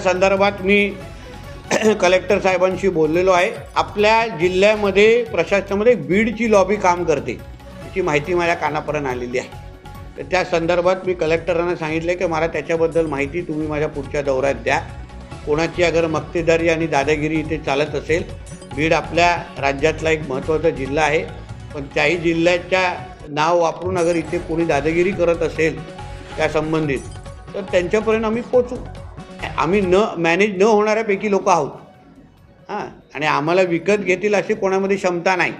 संदर्भात मी कलेक्टर साहेबांशी बोललेलो आहे। आपल्या जिल्ह्यामध्ये प्रशासनामध्ये बीडची लॉबी काम करते याची माहिती माझ्या कानापर्यंत आलेली आहे। तर त्या संदर्भात मी कलेक्टरांना सांगितले की मला त्याच्याबद्दल माहिती तुम्ही माझ्या पुढच्या दौऱ्यात द्या। कोणाची अगर मक्तेदारी आणि दादागिरी इथे चालत असेल, बीड आपल्या राज्यातला एक महत्त्वाचा जिल्हा आहे, पण त्याही जिल्ह्याच्या नाव वापरून अगर इथे कोणी दादागिरी करत असेल त्या संबंधित तर त्यांच्यापर्यंत आम्ही पोचू। आम्ही मॅनेज न होणाऱ्यापैकी लोक आहोत आणि आम्हाला विकत घेतील अशी कोणामध्ये क्षमता नाही,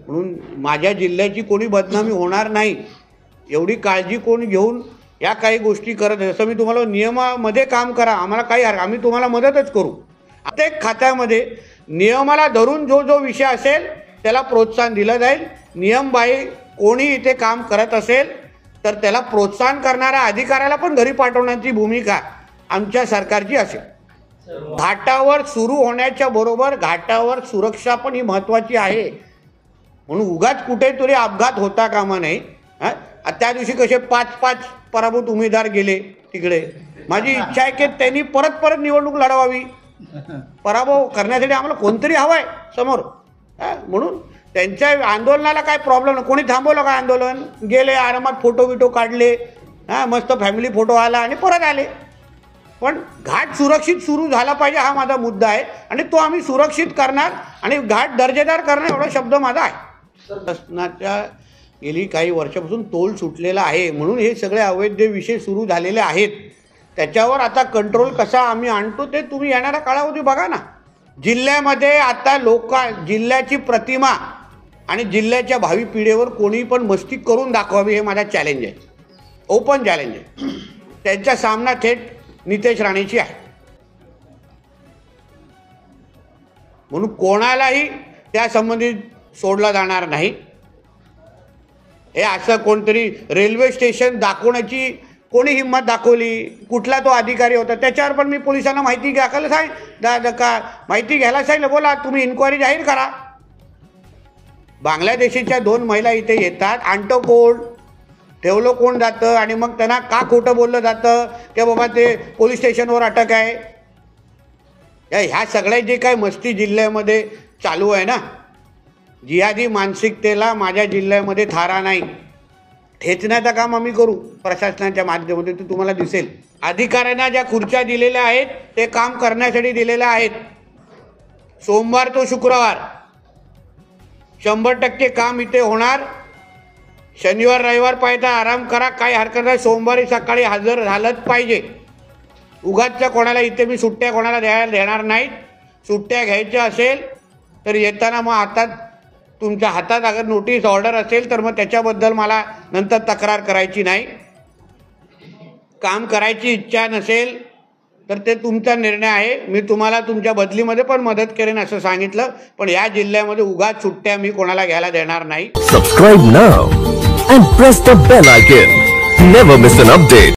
म्हणून माझ्या जिल्ह्याची कोणी बदनामी होणार नाही एवढी काळजी कोण घेऊन या काही गोष्टी करत। जसं मी तुम्हाला नियमामध्ये काम करा, आम्हाला काही आम्ही तुम्हाला मदतच करू। प्रत्येक खात्यामध्ये नियमाला धरून जो विषय असेल त्याला प्रोत्साहन दिलं जाईल। नियमबाह्य कोणी इथे काम करत असेल तर त्याला प्रोत्साहन करणाऱ्या अधिकाऱ्याला पण घरी पाठवण्याची भूमिका आमच्या सरकारची असेल। घाटावर सुरू होण्याच्या बरोबर घाटावर सुरक्षा पण ही महत्त्वाची आहे, म्हणून उगाच कुठेतरी अपघात होता कामा नये। त्या दिवशी कसे 5-5 पराभूत उमेदवार गेले तिकडे। माझी इच्छा आहे की त्यांनी परत निवडणूक लढवावी। पराभव करण्यासाठी आम्हाला कोणतरी हवं आहे समोर, म्हणून त्यांच्या आंदोलनाला काय प्रॉब्लेम नाही। कोणी थांबवलं का आंदोलन? गेले आरामात, फोटो काढले, मस्त फॅमिली फोटो आला आणि परत आले। पण घाट सुरक्षित सुरू झाला पाहिजे हा माझा मुद्दा आहे आणि तो आम्ही सुरक्षित करणार आणि घाट दर्जेदार करणार एवढा शब्द माझा आहे। शासनाच्या गेली काही वर्षापासून तोल सुटलेला आहे, म्हणून हे सगळे अवैध विषय सुरू झालेले आहेत। त्याच्यावर आता कंट्रोल कसा आम्ही आणतो ते तुम्ही येणाऱ्या काळामध्ये बघा ना। जिल्ह्यामध्ये आता जिल्ह्याची प्रतिमा आणि जिल्ह्याच्या भावी पिढीवर कोणी पण मस्ती करून दाखवावी हे माझा चॅलेंज आहे, ओपन चॅलेंज आहे। त्यांचा सामना थेट नितेश राणेची आहे, म्हणून कोणालाही त्या संबंधित सोडला जाणार नाही। हे असं कोणतरी रेल्वे स्टेशन दाखवण्याची कोणी हिंमत दाखवली, कुठला तो अधिकारी होता त्याच्यावर पण मी पोलिसांना माहिती घ्यायला माहिती घ्यायला सांगितलं, बोला तुम्ही इन्क्वायरी जाहीर करा। बांगलादेशीच्या 2 महिला इथे येतात, आणतो कोण, ठेवलं कोण जातं आणि मग त्यांना का खोटं बोललं जातं की बाबा ते पोलीस स्टेशनवर अटक आहे। ह्या सगळ्या जे काय मस्ती जिल्ह्यामध्ये चालू आहे ना, जिहादी मानसिकतेला माझ्या जिल्ह्यामध्ये थारा नाही। ठेचण्याचं काम आम्ही करू प्रशासनाच्या माध्यमातून, ते तुम्हाला दिसेल। अधिकाऱ्यांना ज्या खुर्च्या दिलेल्या आहेत ते काम करण्यासाठी दिलेल्या आहेत। सोमवार तो शुक्रवार 100% काम इथे होणार। शनिवार रविवार पाहिजे आराम करा, काही हरकत नाही। सोमवारी सकाळी हजर झालंच पाहिजे। उगाचच्या कोणाला इथे मी सुट्ट्या कोणाला देणार नाहीत। सुट्ट्या घ्यायच्या असेल तर येताना मग तुमच्या हातात अगर नोटीस ऑर्डर असेल तर मग त्याच्याबद्दल मला नंतर तक्रार करायची नाही। काम करायची इच्छा नसेल तर ते तुमचा निर्णय आहे। मी तुम्हाला तुमच्या बदलीमध्ये पण मदत करेन असं सांगितलं, पण या जिल्ह्यामध्ये उगाच सुट्ट्या मी कोणाला घ्यायला देणार नाही। Subscribe now and press the bell icon. Never miss an update.